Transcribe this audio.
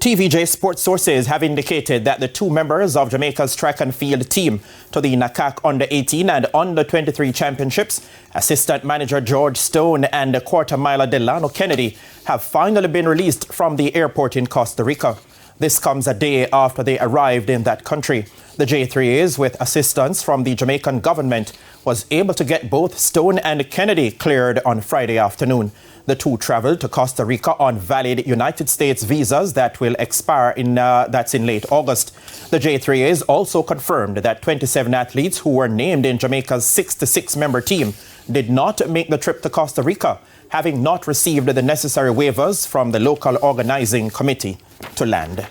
TVJ sports sources have indicated that the two members of Jamaica's track and field team to the NACAC Under-18 and Under-23 championships, assistant manager George Stone and quarter miler Delano Kennedy, have finally been released from the airport in Costa Rica. This comes a day after they arrived in that country. The J3As, with assistance from the Jamaican government, was able to get both Stone and Kennedy cleared on Friday afternoon. The two traveled to Costa Rica on valid United States visas that will expire in late August. The J3As also confirmed that 27 athletes who were named in Jamaica's 66-member team did not make the trip to Costa Rica, having not received the necessary waivers from the local organizing committee to land.